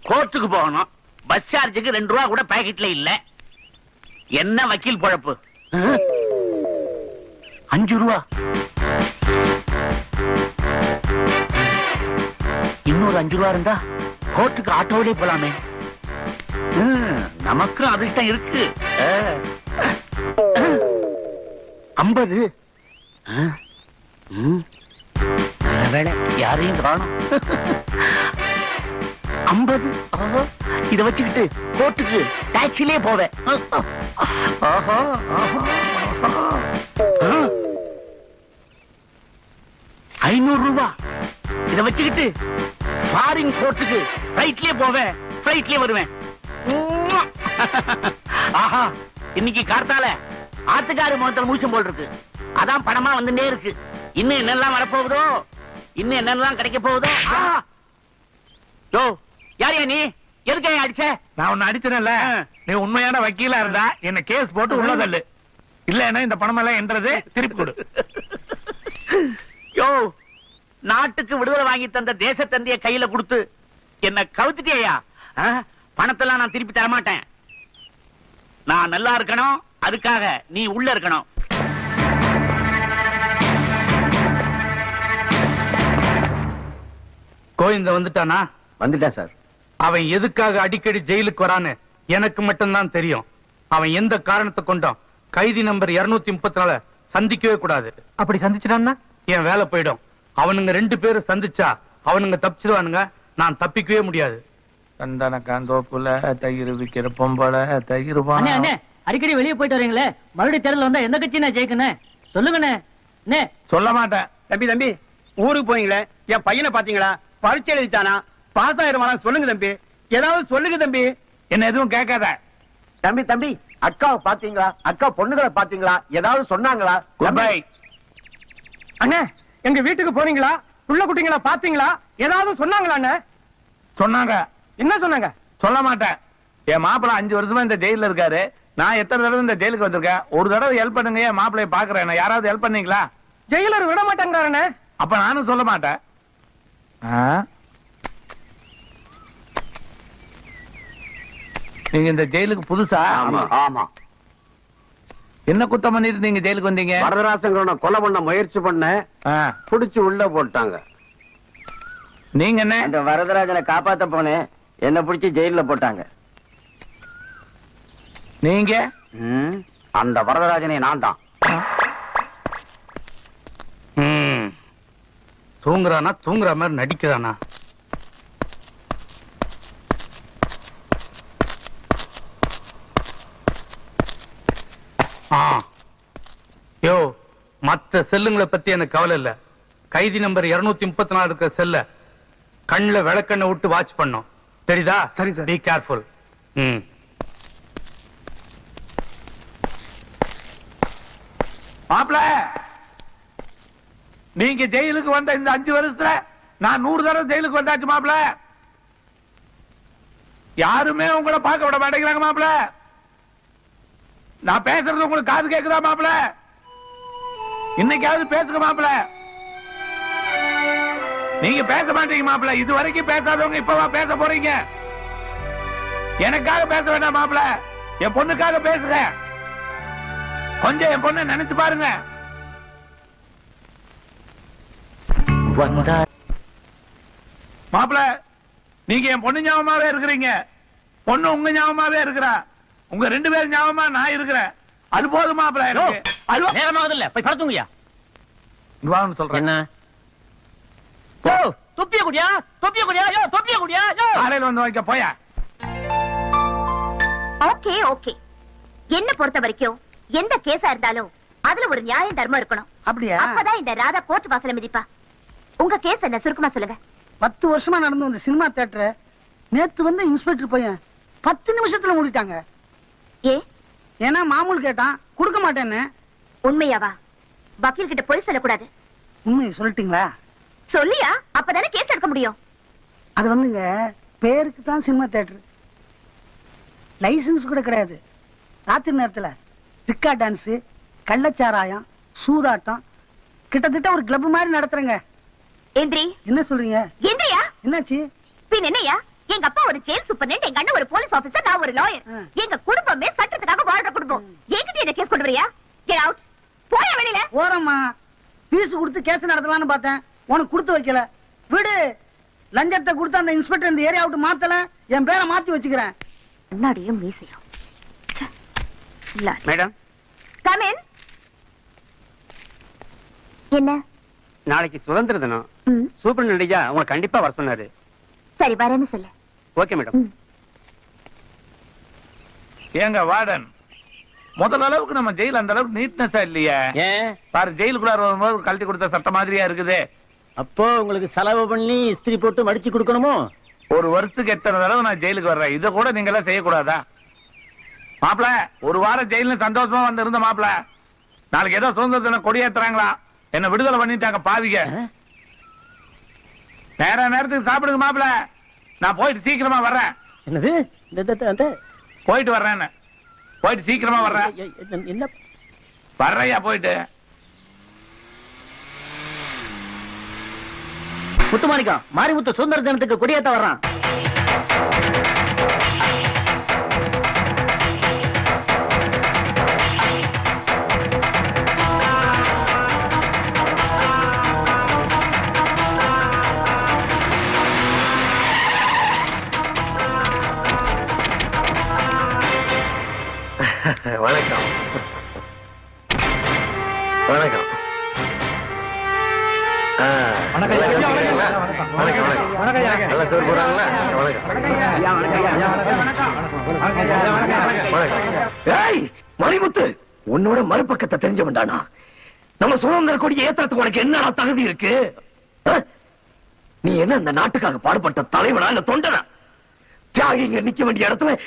கோர்ட்டுக்கு போகணும். பஸ் சார்ஜுக்கு 2 ரூபா கூட பாக்கெட்ல இல்ல. என்ன வக்கீல் பொழப்பு? 5 ரூபா. இன்னொரு 5 ரூபா இருந்தா கோர்ட்டுக்கு ஆட்டோவிலே போலாமே. நமக்கும் அதிர்ஷ்டம் இருக்கு. 50. வேலை யாரையும் காணும். 50. இத வச்சுக்கிட்டு கோர்ட்டுக்கு டாக்ஸிலே போவேன். 500 ரூபா இத வச்சுக்கிட்டு ஃபாரின் கோர்ட்டுக்கு ஃபிளைட்லயே போவேன், ஃபிளைட்லயே வருவேன். ஆஹா, இன்னைக்கு கார்த்தால ஆத்துக்காரு முகத்தில் மூச்சம் போல் இருக்கு. அதான் பணமா வந்துட்டே இருக்கு. இன்னும் என்னெல்லாம் வரப்போகுதோ, இன்னும் என்னெல்லாம் கிடைக்க போகுதோ. யோ, யாரையா நீ? எதுக்கு அடிச்ச? நான் உன்னை அடிச்சேன்ல. நீ உண்மையான வக்கீலா இருந்தா என்ன கேஸ் போட்டு உள்ள தள்ளு. இல்லன்னா இந்த பணம் எல்லாம் என்றது திருப்பி கொடு. யோ, நாட்டுக்கு விடுதலை வாங்கி தந்த தேச தந்தைய கையில கொடுத்து என்ன கவுத்துட்டியா? பணத்தெல்லாம் நான் திருப்பி தரமாட்டேன். நான் நல்லா இருக்கணும், அதுக்காக நீ உள்ள இருக்கணும். கோவிந்த வந்துட்டானா? வந்துட்டா சார். அவன் எதுக்காக அடிக்கடி ஜெயிலுக்கு வரான்னு எனக்கு மட்டும்தான் தெரியும். அவன் எந்த காரணத்தை கொண்டும் கைதி நம்பர் 234 சந்திக்கவே கூடாது. அப்படி சந்திச்சிட்டான்னா என் வேலை போயிடும். அவனுங்க 2 பேரும் சந்திச்சா அவனுங்க தப்பிச்சிருவானுங்க, நான் தப்பிக்கவே முடியாது. சந்தன காந்தோப்புல தயிர் விக்கிற பொம்பளை தயிர். அடிக்கடி வெளியே போயிட்டு வரீங்களே, மறுபடியும் தேர்தல் வந்தா எந்த கட்சி நான் ஜெயிக்கணும் சொல்லுங்கண்ணே. சொல்ல மாட்டேன். தம்பி தம்பி, ஊருக்கு போனீங்களே, என் பையனை பாத்தீங்களா? பரீட்சை எழுதிட்டானா? பாஸ் ஆயிருவானா? சொல்லுங்க தம்பி, ஏதாவது சொல்லுங்க தம்பி. என்ன எதுவும் கேட்காத தம்பி. தம்பி, அக்காவை பாத்தீங்களா? அக்கா பொண்ணுகளை பாத்தீங்களா? ஏதாவது சொன்னாங்களா? அண்ணே, எங்க வீட்டுக்கு போனீங்களா? புள்ள குட்டிங்களா பாத்தீங்களா? ஏதாவது சொன்னாங்களா? அண்ணே சொன்னாங்க. என்ன சொன்னாங்க? சொல்ல மாட்டேன். என் மாப்பிள்ள 5 வருஷமா இந்த ஜெயில இருக்காரு. நான் எத்தனை தடவை இந்த ஜெயிலுக்கு வந்திருக்கேன். ஒரு தடவை ஹெல்ப் பண்ணுங்க, என் மாப்பிள்ளைய பாக்குறேன். யாராவது ஹெல்ப் பண்ணீங்களா? ஜெயிலர் விட மாட்டேங்கிறாரு. அப்ப நானும் சொல்ல மாட்டேன். நீங்க இந்த ஜெயிலுக்கு புதுசா? ஆமா. என்ன குத்தம் பண்ணிட்டு நீங்க ஜெயிலுக்கு வந்தீங்க? வரதராசன் கொலை பண்ண முயற்சி பண்ண புடிச்சு உள்ள போட்டாங்க. நீங்க என்ன? அந்த வரதராஜனை காப்பாத்த போனேன், என்ன புடிச்சு ஜெயில போட்டாங்க. நீங்க? அந்த வரதராஜனை நான் தான். தூங்குறானா? தூங்குற மாதிரி நடிக்கிறானா? யோ, மத்த செல்லுங்களை பத்தி எனக்கு கவலை இல்ல. கைதி நம்பர் 234 இருக்கிற செல்ல கண்ணுல விளக்கண்ண விட்டு வாட்ச் பண்ணும். தெரியுதா? சரி சார். Be careful. மாப்ள, நீங்க ஜெயிலுக்கு வந்த இந்த 5 வருஷத்துல நான் 100 தடவை ஜெயிலுக்கு வந்தாச்சு மாப்ள. யாருமே உங்களை பார்க்க விட மாட்டேங்கிறாங்க மாப்ள. நான் பேசுறது உங்களுக்கு காது கேக்குதா மாப்ள? இன்னைக்காவது பேசுங்க மாப்ள. நீங்க பேச மாட்டீங்க மாப்ள. இது வரைக்கும் பேசாதவங்க இப்பவா பேச போறீங்க? எனக்காக பேச வேண்டாம் மாப்ள, என் பொண்ணுக்காக பேசுறேன். கொஞ்சம் என் பொண்ணை நினைச்சு பாருங்க. மாப்ள, நீங்க என் பொண்ணு ஞாபகமாவே இருக்கிறீங்க. பொண்ணு உங்க ஞாபகமாவே இருக்கிறா. உங்க 2 பேரும் ஞாபகமா நான் இருக்கிறேன். அது போதும் மாப்ள. நேரமாவதில்ல, போய் படுத்துங்கயா. சொல்றேன். என்ன? தொப்பிய குடியா, தொப்பிய குடியா, யோ தொப்பிய குடியா, யோ காலையில வந்து வைக்க போயா. Okay okay. என்ன பொறுத்த வரைக்கும் எந்த கேஸா இருந்தாலும் அதுல ஒரு நியாயம் தர்மம் இருக்கணும். அப்படியா? அப்பதான் இந்த ராதா கோர்ட் வாசல மிதிப்பா. உங்க கேஸ் என்ன சுருக்கமா சொல்லுங்க. 10 வருஷமா நடந்து வந்த சினிமா தியேட்டர் நேத்து வந்து இன்ஸ்பெக்டர் பையன் 10 நிமிஷத்துல மூடிட்டாங்க. ஏன்னா மாமூல் கேட்டான், கொடுக்க மாட்டேன்னு. உண்மையாவா? வக்கீல் கிட்ட போய் சொல்லக்கூடாது. உண்மையை சொல்லிட்டீங்களா? சொல்லியா? அப்பதானே கேஸ் எடுக்க முடியும். அது வந்துங்க பேருக்கு தான் சினிமா தியேட்டர், லைசன்ஸ் கூட கிடையாது. ராத்திரி நேரத்துல ரிக்கா டான்ஸ், கள்ளச்சாராயம், சூதாட்டம், கிட்டத்தட்ட ஒரு கிளப் மாதிரி நடத்துறேங்க. எந்திரி. என்ன சொல்றீங்க? எந்திரியா? என்னாச்சு? பின் என்னையா எங்க அப்பா ஒரு ஜெயில் சூப்பர்டென்ட், எங்க அண்ணன் ஒரு போலீஸ் ஆபீசர், நான் ஒரு லாயர். எங்க குடும்பமே சட்டத்துக்காக வாழ்ற குடும்பம். என்கிட்ட என்ன கேஸ் கொண்டு வரியா? Get out. போய வெளியில. ஓரம்மா, பீஸ் கொடுத்து கேஸ் நடத்தலாம்னு பார்த்தேன், உனக்கு கொடுத்து வைக்கல. விடு, லஞ்சத்தை கொடுத்து அந்த இன்ஸ்பெக்டர் இந்த ஏரியா விட்டு மாத்தல, என் பேரை மாத்தி வச்சுக்கிறேன். முன்னாடியும் மீசையும். Madam, come in. என்ன? நாளைக்கு சுதந்திர தினம். ம், சூப்பரண்ட் ஐயா உங்களை கண்டிப்பா வர சொன்னாரு. சரி வரேன்னு சொல்லு. Okay madam. ம். ஏங்க வார்டன், முதல் அளவுக்கு நம்ம ஜெயில் அந்த அளவுக்கு நீட்னஸா இல்லையா? ஏன் பாரு, ஜெயிலுக்குள்ள வரும்போது கழட்டி கொடுத்த சட்ட மாதிரியா இருக்குது. அப்போ உங்களுக்கு செலவு பண்ணி இஸ்திரி போட்டு மடிச்சு கொடுக்கணுமோ? ஒரு வருஷத்துக்கு எத்தனை தடவை நான் ஜெயிலுக்கு வர்றேன், இதை கூட நீங்க எல்லாம் செய்யக்கூடாதா? மாப்பிள, ஒரு வாரம் ஜெயில சந்தோஷமா வந்து இருந்த மாப்பிள, நாளைக்கு ஏதோ சுதந்திர தினம் கொடியேத்துறாங்களா, என்ன விடுதலை பண்ணிட்டாங்க பாவிங்க. நேரத்துக்கு சாப்பிடுங்க மாப்பிள, நான் போயிட்டு சீக்கிரமா வர்றேன். என்னது போயிட்டு வர்றேன்னு, போயிட்டு சீக்கிரமா வர்றேன். என்ன வர்றையா போயிட்டு. முத்துமாணிக்கம், மாரிமுத்து சுதந்திர தினத்துக்கு கொடியேத்த வர்றான். வணக்கம். வணக்கம். நல்லா சோறு போறாங்களா? மணிமுத்து, உன்னோட மறுபக்கத்தை தெரிஞ்சவன்டானா? நம்ம சுதந்திர கொடி ஏத்துறதுக்கு உனக்கு என்ன தகுதி இருக்கு? நீ என்ன இந்த நாட்டுக்காக பாடுபட்ட தலைவனா இல்ல தொண்டனா? தியாகிங்க நிக்க வேண்டிய இடத்துல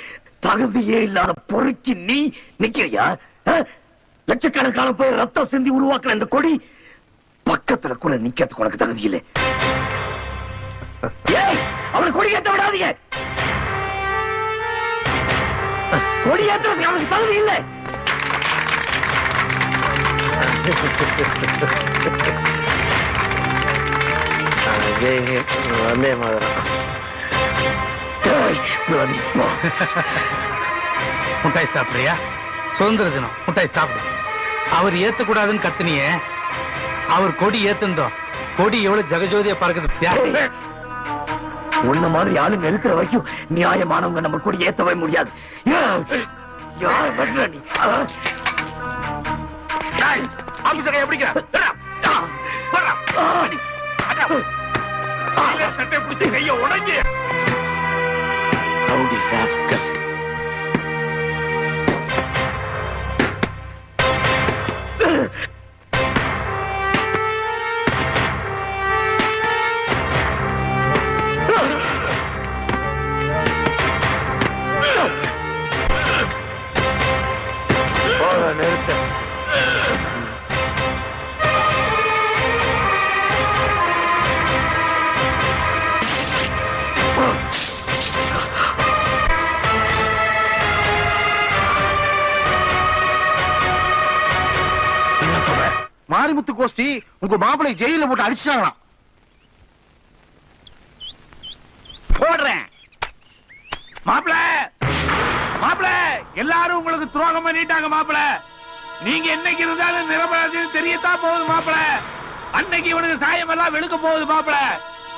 தகுதியே இல்லாத பொறுக்கி நீ நிக்கிறியா? லட்சக்கணக்கான போய் ரத்தம் சிந்தி உருவாக்குற இந்த கொடி பக்கத்துல கூட நிக்கிறதுக்கு உனக்கு தகுதி இல்லை. அவனை கொடி ஏத்த விடாதீங்க. கொடி ஏத்துறதுக்கு அவனுக்கு தகுதி இல்லை. வந்தே மாதிரம் முட்டாய் சாப்பிடுறியா? சுதந்திர தினம் முட்டாய் சாப்பிடு. அவர் ஏத்தக்கூடாதுன்னு கத்துனிய, அவர் கொடி ஏத்துந்தோம். கொடி எவ்வளவு ஜெகஜோதியா பறக்குது. உன்ன மாதிரி ஆளுங்க இருக்கிற வரைக்கும் நியாயமானவங்க நம்ம கொடி ஏத்தவே முடியாது. யார் பண்ற நீ? ஆபீசரை எப்படிங்க சட்டை பிடிச்சி கைய உடஞ்சி. Rowdy rascal. நிறுத்த. மாரிமுத்து கோஷ்டி உங்க மாப்பிளை ஜெயில போட்டு அடிச்சாங்களாம். போடுறேன். மாப்பிள, மாப்பிள, எல்லாரும் உங்களுக்கு துரோகம் பண்ணிட்டாங்க மாப்பிள. நீங்க என்னைக்கு இருந்தாலும் நிரபராதின்னு தெரியத்தான் போகுது மாப்பிள. அன்னைக்கு இவனுக்கு சாயம் எல்லாம் வெளுக்க போகுது மாப்பிள.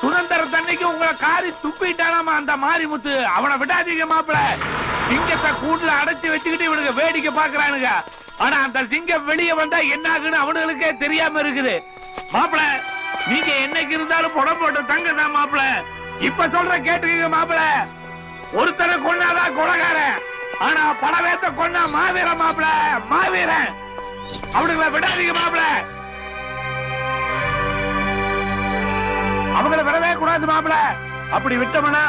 சுதந்திர தன்னைக்கு உங்களை காரி துப்பிட்டானாமா அந்த மாரிமுத்து. அவனை விடாதீங்க மாப்பிள. சிங்கத்தை கூண்டுல அடைச்சு வச்சுக்கிட்டு இவனுக்கு வேடிக்கை பாக்குறானுங்க. ஆனா அந்த சிங்கம் வெளியே வந்தா என்ன ஆகுன்னு அவனுங்களுக்கே தெரியாம இருக்குது மாப்பிள. நீங்க என்னைக்கு இருந்தாலும் புடம் போட்டு தங்க தான் மாப்பிள. இப்ப சொல்ற கேட்டுக்கீங்க மாப்பிள. ஒருத்தரை கொண்டாதான் கொலகாரன், ஆனா படவேத்த கொண்டா மாவீரன் மாப்பிள. மாவீரன். அவனுங்களை விடாதீங்க மாப்பிள. அவங்களை விடவே கூடாது மாப்பிள. அப்படி விட்டோம்னா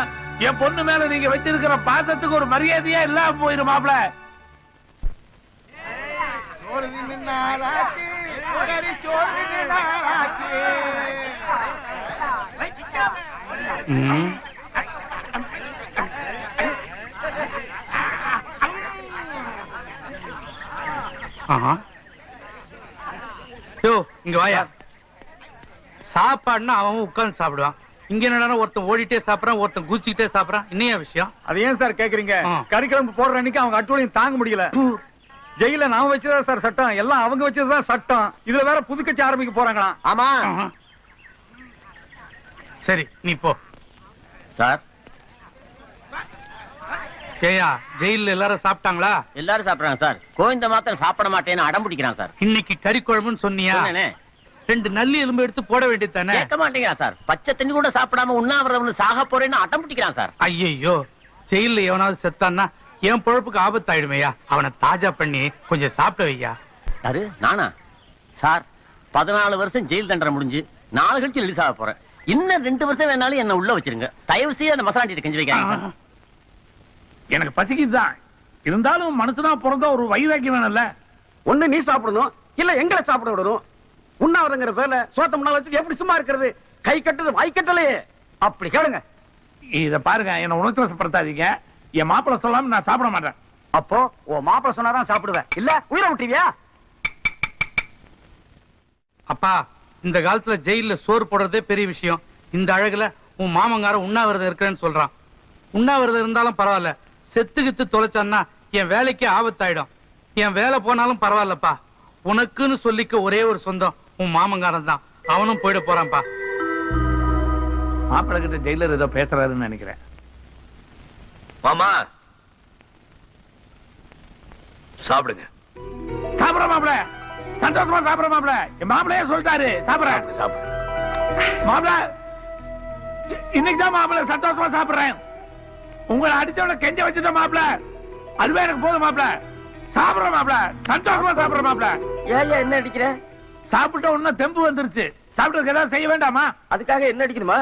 என் பொண்ணு மேல நீங்க வச்சிருக்கிற பாசத்துக்கு ஒரு மரியாதையா இல்லாம போயிடும் மாப்பிள. இங்க வாயா. சாப்பாடுனா அவன் உட்கார்ந்து சாப்பிடுவான், இங்க என்னடா ஒருத்தன் ஓடிட்டே சாப்பிடறான், ஒருத்தன் குச்சிக்கிட்டே சாப்பிடறான். இன்னையா விஷயம்? அது ஏன் சார் கேக்குறீங்க? ஆ. கறிக்குழம்பு போடுற அன்னைக்கு அவங்க அட்டூழியம் தாங்க முடியல. ஜெயில நாம வச்சதா சார் சட்டம், எல்லாம் அவங்க வச்சதுதான் சட்டம். இதுல வேற புது கட்சி ஆரம்பிக்க போறாங்களாம். ஆமா சரி நீ போ. சார். ஏயா ஜெயில எல்லாரும் சாப்பிட்டாங்களா? எல்லாரும் சாப்பிடுறாங்க சார். கோவிந்த மாத்திரம் சாப்பிட மாட்டேன்னு அடம் பிடிக்கிறான் சார். இன்னைக்கு கறி குழம்புன்னு சொன்னியா? சொன்னேனே. 2 நல்லி எலும்பு எடுத்து போட வேண்டியது தானே? கேட்க மாட்டேங்கிறான் சார். பச்சை தண்ணி கூட சாப்பிடாம உண்ணாவிரதம்னு சாக போறேன்னு அடம் பிடிக்கிறான் சார். ஐயோ, ஜெயில எவனாவது செத்தான்னா என் பொழப்புக்கு ஆபத்தாயிடுமையா. அவனை தாஜா பண்ணி கொஞ்சம் சாப்பிட வையா. யாரு? நானா? சார் 14 வருஷம் ஜெயில் தண்டனை முடிஞ்சு 4 கழிச்சு ரிலீஸ் ஆக போறேன். இன்னும் 2 வருஷம் வேணாலும் என்ன உள்ள வச்சிருங்க. தயவு செய்து அந்த மசாலாட்டி கஞ்சி வைக்காதீங்க. எனக்கு பசிக்குதுதான், இருந்தாலும் மனுஷனா பிறந்த ஒரு வைராக்கியம் வேணும்ல. ஒண்ணு நீ சாப்பிடணும், இல்ல எங்களை சாப்பிட விடணும். உண்ணாவிரங்கிற பேர்ல சோத்த முன்னால வச்சு எப்படி சும்மா இருக்கிறது? கை கட்டுது வாய் கட்டலையே. அப்படி கேளுங்க. இத பாருங்க, என்ன உணர்ச்சி வசப்படுத்தாதீங்க. என் மாப்பிள்ள சொல்லாம நான் சாப்பிட மாட்டேன். அப்போ உன் மாப்பிள்ள சொன்னாதான் சாப்பிடுவேன், இல்ல உயிரை விட்டுவியா? அப்பா, இந்த காலத்துல ஜெயில சோறு போடுறதே பெரிய விஷயம். இந்த அழகுல உன் மாமங்கார உண்ணாவிரதம் இருக்கிறேன்னு சொல்றான். உண்ணாவிரதம் இருந்தாலும் பரவாயில்ல, செத்துக்கித்து தொலைச்சான்னா என் வேலைக்கே ஆபத்தாயிடும். என் வேலை போனாலும் பரவாயில்லப்பா. உனக்குன்னு சொல்லிக்க ஒரே ஒரு சொந்தம் உன் மாமங்காரன் தான். அவனும் போயிட போறான்ப்பா. மாப்பிள்ள கிட்ட ஜெயிலர் ஏதோ பேசுறாருன்னு நினைக்கிறேன். மாமா சாப்பிடுங்க. சாப்பிட மாப்பிள்ள, சந்தோஷமா சாப்பிட மாப்பிள்ள. என் மாப்பிள்ளையே சொல்லிட்டாரு சாப்பிடுறேன். சாப்பிடு. மாப்பிள்ள இன்னைக்கு தான் மாப்பிள்ள சந்தோஷமா சாப்பிடுறேன். உங்களை அடிச்சவன கெஞ்ச வச்சுட்ட மாப்பிள்ள, அதுவே எனக்கு போதும் மாப்பிள்ள. சாப்பிடுற மாப்பிள்ள, சந்தோஷமா சாப்பிடுற மாப்பிள்ள. ஏன் என்ன அடிக்கிற? சாப்பிட்ட உடனே தெம்பு வந்துருச்சு. சாப்பிட்டதுக்கு ஏதாவது செய்ய வேண்டாமா? அதுக்காக என்ன அடிக்கணுமா?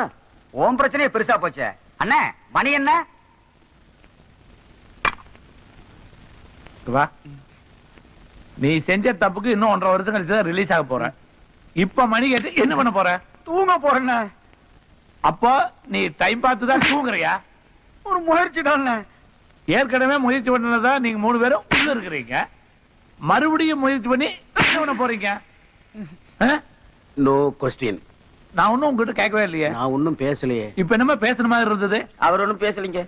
உன் பிரச்சனையே பெருசா போச்சே. அண்ணே மணி என்ன? வா, நீ செஞ்ச தப்புக்கு இன்னும் 1.5 வருஷம் கழிச்சு தான் ரிலீஸ் ஆக போற. இப்ப மணி கேட்டு என்ன பண்ண போற? தூங்க போறேன்னு. அப்போ நீ டைம் பார்த்து தான் தூங்குறியா? ஒரு முயற்சி தான். ஏற்கனவே முயற்சி பண்ணதா நீங்க 3 பேரும் உள்ள இருக்கிறீங்க. மறுபடியும் முயற்சி பண்ணி என்ன பண்ண போறீங்க? No question. நான் ஒண்ணும் உங்ககிட்ட கேட்கவே இல்லையே. நான் ஒண்ணும் பேசலையே. இப்ப என்னமா பேசுற மாதிரி இருந்தது? அவர் ஒண்ணும் பேசலீங்க.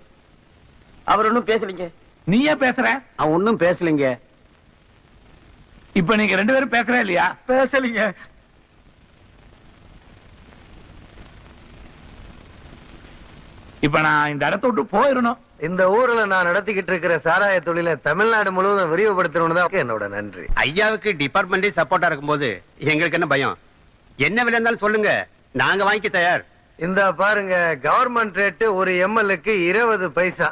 அவர் ஒண்ணும் பேசலீங்க. நீயே பேசுற? அவன் ஒண்ணும் பேசலீங்க. இப்ப நீங்க 2 பேரும் பேசுறே இல்லையா? பேசலீங்க. இப்ப நான் இந்த இடத்த விட்டு போயிடணும். இந்த ஊர்ல நான் நடத்திக்கிட்டு இருக்கிற சாராய தொழிலை தமிழ்நாடு முழுவதும் விரிவுபடுத்தணும்னு தான் என்னோட நன்றி. ஐயாவுக்கு டிபார்ட்மெண்டே சப்போர்ட்டா இருக்கும்போது எங்களுக்கு என்ன பயம்? என்ன விலை இருந்தாலும் சொல்லுங்க, நாங்க வாங்கிக்க தயார். இந்த பாருங்க, கவர்மெண்ட் ரேட்டு ஒரு எம்எல்ஏக்கு 20 பைசா.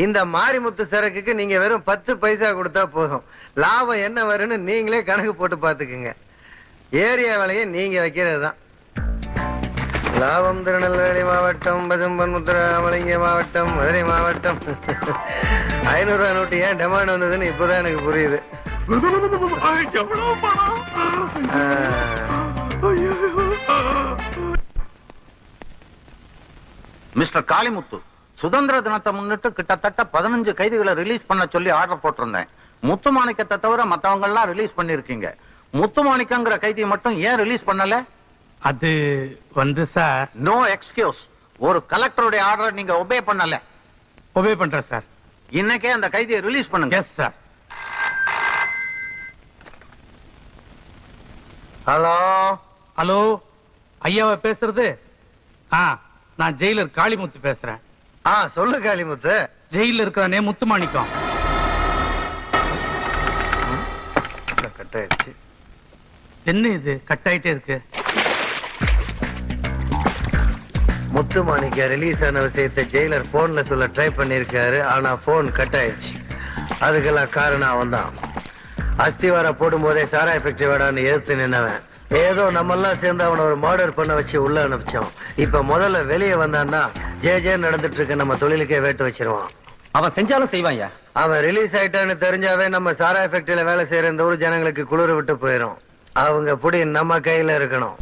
இந்த மாரிமுத்து சரக்குக்கு நீங்க வெறும் 10 பைசா கொடுத்தா போதும். லாபம் என்ன வரும்னு நீங்களே கணக்கு போட்டு பாத்துக்குங்க. ஏரியா விலையை நீங்க வைக்கிறது தான் லாபம். திருநெல்வேலி மாவட்டம், பசும்பன்முத்திராமலிங்க மாவட்டம், மதுரை மாவட்டம். 500 ரூபாய் நோட்டு ஏன் டெமாண்ட் வந்ததுன்னு இப்பதான் எனக்கு புரியுது. மிஸ்டர் காளிமுத்து, சுதந்திர தினத்தை முன்னிட்டு கிட்டத்தட்ட 15 கைதிகளை ரிலீஸ் பண்ண சொல்லி ஆர்டர் போட்டிருந்தேன். முத்துமாணிக்கத்தை தவிர மத்தவங்க எல்லாம் ரிலீஸ் பண்ணிருக்கீங்க. முத்துமாணிக்கங்கிற கைதியை மட்டும் ஏன் ரிலீஸ் பண்ணல? அது வந்து சார். No excuse. ஒரு கலெக்டருடைய ஆர்டர் நீங்க ஒபே பண்ணல. ஒபே பண்றேன் சார். இன்னைக்கே அந்த கைதியை ரிலீஸ் பண்ணுங்க. Yes sir. ஹலோ ஹலோ, ஐயாவா பேசுறது? நான் ஜெயிலர் காளிமுத்து பேசுறேன். சொல்லு காளிமுத்து. ஜெயில இருக்கிறானே முத்துமாணிக்கம். கட் ஆயிடுச்சு. என்ன இது கட் ஆயிட்டே இருக்கு? முத்துமாணிக்க ரிலீஸ் ஆன விஷயத்தை ஜெயிலர் போன்ல சொல்ல ட்ரை பண்ணிருக்காரு. ஆனா போன் கட் ஆயிடுச்சு. அதுக்கெல்லாம் காரணம் அவன் தான். அஸ்திவார போடும் போதே சாரா எஃபெக்டிவ் வேடான்னு எதிர்த்து நின்னவன். ஏதோ நம்ம எல்லாம் சேர்ந்து அவனை ஒரு மர்டர் பண்ண வச்சு உள்ள அனுப்பிச்சோம். இப்ப முதல்ல வெளியே வந்தான்னா ஜே நடந்துட்டு இருக்க நம்ம தொழிலுக்கே வேட்டு வச்சிருவான். அவன் செஞ்சாலும் செய்வாயா? அவன் ரிலீஸ் ஆயிட்டான்னு தெரிஞ்சாவே நம்ம சாரா எஃபெக்டிவ்ல வேலை செய்யற இந்த ஊர் ஜனங்களுக்கு குளிர் விட்டு போயிரும். அவங்க புடி நம்ம கையில இருக்கணும்.